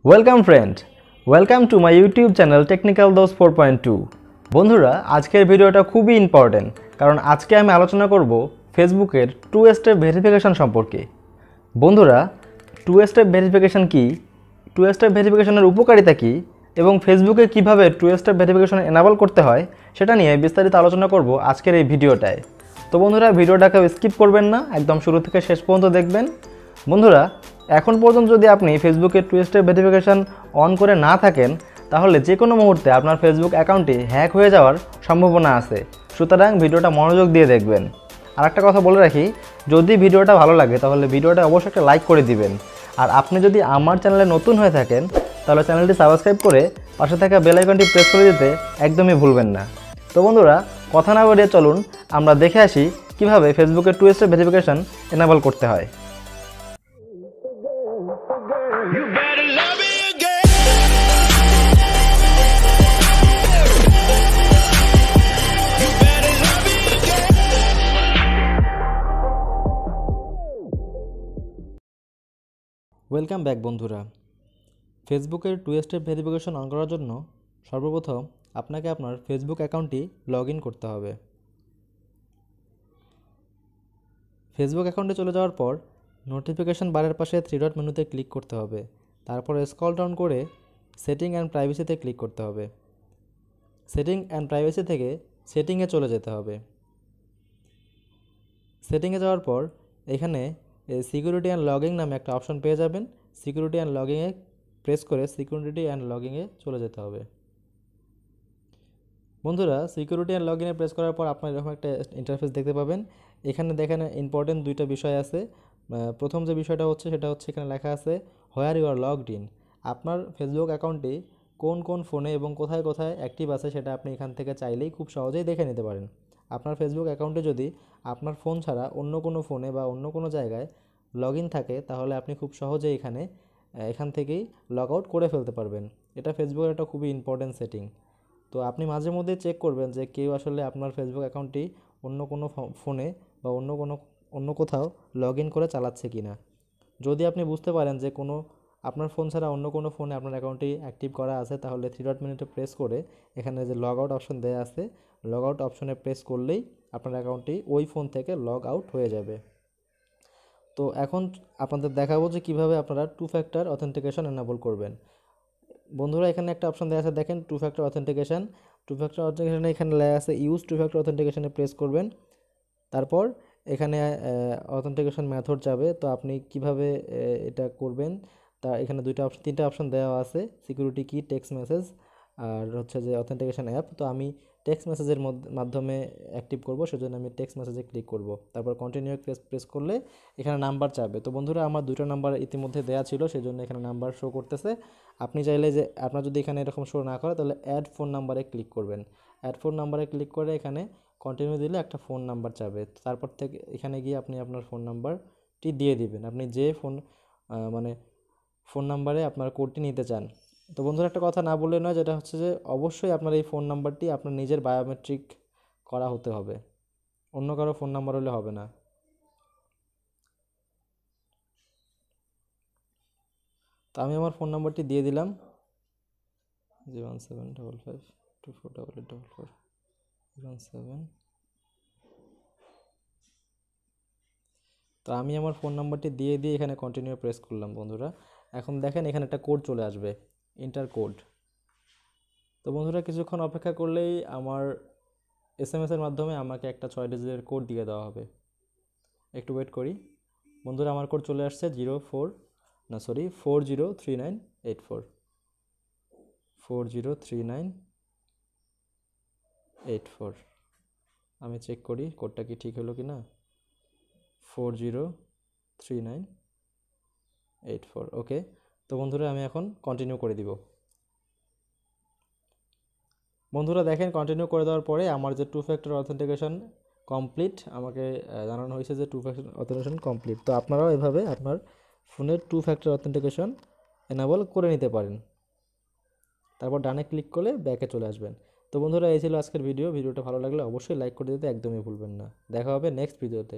Welcome friend, welcome to my YouTube channel Technical Dose 4.2 বন্ধুরা আজকের ভিডিওটা খুবই ইম্পর্টেন্ট কারণ আজকে আমি আলোচনা করব ফেসবুকের টু স্টেপ ভেরিফিকেশন সম্পর্কে। বন্ধুরা টু স্টেপ ভেরিফিকেশন কি, টু স্টেপ ভেরিফিকেশনের উপকারিতা কি এবং ফেসবুকে কিভাবে টু স্টেপ ভেরিফিকেশন এনাবল করতে হয় সেটা নিয়ে বিস্তারিত আলোচনা করব আজকের এই ভিডিওটায়। তো বন্ধুরা ভিডিওটাকে স্কিপ করবেন না, একদম শুরু থেকে শেষ পর্যন্ত দেখবেন। বন্ধুরা এখন পর্যন্ত যদি আপনি ফেসবুকের টু স্টেপ ভেরিফিকেশন অন করে না থাকেন তাহলে যে কোনো মুহূর্তে আপনার ফেসবুক অ্যাকাউন্টটি হ্যাক হয়ে যাওয়ার সম্ভাবনা আছে, সুতরাং ভিডিওটা মনোযোগ দিয়ে দেখবেন। আর একটা কথা বলে রাখি, যদি ভিডিওটা ভালো লাগে তাহলে ভিডিওটা অবশ্যই একটা লাইক করে দিবেন। আর আপনি যদি আমার চ্যানেলে নতুন হয়ে থাকেন তাহলে চ্যানেলটি সাবস্ক্রাইব করে পাশে থাকা বেল আইকনটি প্রেস করে দিতে একদমই ভুলবেন না। তো বন্ধুরা কথা না বাড়িয়ে চলুন আমরা দেখে আসি কিভাবে ফেসবুকের টু স্টেপ ভেরিফিকেশন এনাবল করতে হয়। ওয়েলকাম ব্যাক বন্ধুরা। ফেসবুকের টু স্টেপ ভেরিফিকেশন অন করার জন্য সর্বপ্রথম আপনাকে আপনার ফেসবুক অ্যাকাউন্টটি লগ ইন করতে হবে। ফেসবুক অ্যাকাউন্টে চলে যাওয়ার পর নোটিফিকেশন বারের পাশে থ্রি ডট মেনুতে ক্লিক করতে হবে, তারপরে স্ক্রল ডাউন করে সেটিং অ্যান্ড প্রাইভেসিতে ক্লিক করতে হবে। সেটিং অ্যান্ড প্রাইভেসি থেকে সেটিংয়ে চলে যেতে হবে। সেটিংয়ে যাওয়ার পর এখানে সিকিউরিটি অ্যান্ড লগিং নামে একটা অপশন পেয়ে যাবেন। সিকিউরিটি অ্যান্ড লগিংয়ে প্রেস করে সিকিউরিটি অ্যান্ড লগিংয়ে চলে যেতে হবে। বন্ধুরা সিকিউরিটি অ্যান্ড লগিংয়ে প্রেস করার পর আপনার এরকম একটা ইন্টারফেস দেখতে পাবেন। এখানে দেখেন ইম্পর্টেন্ট দুইটা বিষয় আছে। প্রথম যে বিষয়টা হচ্ছে সেটা হচ্ছে এখানে লেখা আছে where you are logged in. আপনার ফেসবুক অ্যাকাউন্টটি কোন কোন ফোনে এবং কোথায় কোথায় অ্যাক্টিভ আছে সেটা আপনি এখান থেকে চাইলেই খুব সহজেই দেখে নিতে পারেন। আপনার ফেসবুক অ্যাকাউন্টে যদি আপনার ফোন ছাড়া অন্য কোনো ফোনে বা অন্য কোনো জায়গায় লগ ইন থাকে তাহলে আপনি খুব সহজেই এখান থেকেই লগ আউট করে ফেলতে পারবেন। এটা ফেসবুকের একটা খুবই ইম্পর্টেন্ট সেটিং। তো আপনি মাঝে মধ্যে চেক করবেন যে কেউ আসলে আপনার ফেসবুক অ্যাকাউন্টটি অন্য কোনো ফোনে বা অন্য কোথাও লগ ইন করে চালাচ্ছে কি না। যদি আপনি বুঝতে পারেন যে আপনার ফোন ছাড়া অন্য কোনো ফোনে আপনার অ্যাকাউন্টটি অ্যাক্টিভ করা আছে তাহলে থ্রি ডট মেনুতে প্রেস করে এখানে যে লগ আউট অপশন দেওয়া আছে লগ আউট অপশনে প্রেস করলেই আপনার অ্যাকাউন্টটি ওই ফোন থেকে লগ আউট হয়ে যাবে। তো এখন আপনাদের দেখাবো যে কীভাবে আপনারা টু ফ্যাক্টর অথেন্টিকেশন এনাবল করবেন। বন্ধুরা এখানে একটা অপশন দেওয়া আছে, দেখেন two factor authentication. Two factor অথেন্টিকেশনে এখানে লেখা আছে ইউজ টু ফ্যাক্টর অথেন্টিকেশনে প্রেস করবেন। তারপর এখানে অথেন্টিকেশন মেথড যাবে। তো আপনি কিভাবে এটা করবেন তা এখানে তিনটা অপশন দেওয়া আছে, সিকিউরিটি কি, টেক্সট মেসেজ আর হচ্ছে যে অথেন্টিকেশন অ্যাপ। তো আমি টেক্সট মেসেজের মাধ্যমে অ্যাক্টিভ করব, সেজন্য আমি টেক্সট মেসেজে ক্লিক করব। তারপর কন্টিনিউ প্রেস করলে এখানে নাম্বার চাবে। তো বন্ধুরা আমার দুটো নাম্বার ইতিমধ্যে দেওয়া ছিল, সেজন্য এখানে নাম্বার শো করতেছে। আপনি চাইলে যে আপনার যদি এখানে এরকম শো না করে তাহলে অ্যাড ফোন নাম্বারে ক্লিক করবেন। অ্যাড ফোন নাম্বারে ক্লিক করে এখানে কন্টিনিউ দিলে একটা ফোন নাম্বার চাবে। তারপর থেকে এখানে গিয়ে আপনি আপনার ফোন নাম্বারটি দিয়ে দিবেন, আপনি যে ফোন নাম্বারে আপনার কোডটি নিতে চান। তো বন্ধুরা একটা কথা না বললে নয়, যেটা হচ্ছে যে অবশ্যই আপনার এই ফোন নাম্বারটি আপনার নিজের বায়োমেট্রিক করা হতে হবে, অন্য কারো ফোন নাম্বার হলে হবে না। তো আমি আমার ফোন নাম্বারটি দিয়ে দিলাম 01755248844 তো আমি আমার ফোন নাম্বারটি দিয়ে এখানে কন্টিনিউ প্রেস করলাম। বন্ধুরা এখন দেখেন এখানে একটা কোড চলে আসবে, এন্টার কোড। তো বন্ধুরা কিছুক্ষণ অপেক্ষা করলেই আমার এসএমএসের মাধ্যমে আমাকে একটা 6 ডিজিটের কোড দিয়ে দেওয়া হবে। একটু ওয়েট করি। বন্ধুরা আমার কোড চলে আসছে 403984 403984। আমি চেক করি কোডটা কি ঠিক হলো কি না। 403984 ওকে। তো বন্ধুরা আমি এখন কন্টিনিউ করে দিব। বন্ধুরা দেখেন কন্টিনিউ করে দেওয়ার পরে আমার যে টু ফ্যাক্টর অথেন্টিকেশন কমপ্লিট আমাকে জানানো হয়েছে যে টু ফ্যাক্টর অথেন্টিকেশন কমপ্লিট। তো আপনারাও এভাবে আপনার ফোনের টু ফ্যাক্টর অথেন্টিকেশন এনাবল করে নিতে পারেন। তারপর ডানে ক্লিক করলে ব্যাকে চলে আসবেন। তো বন্ধুরা এই ছিল আজকের ভিডিওটা ভালো লাগলে অবশ্যই লাইক করে দিতে একদমই ভুলবেন না। দেখা হবে নেক্সট ভিডিওতে।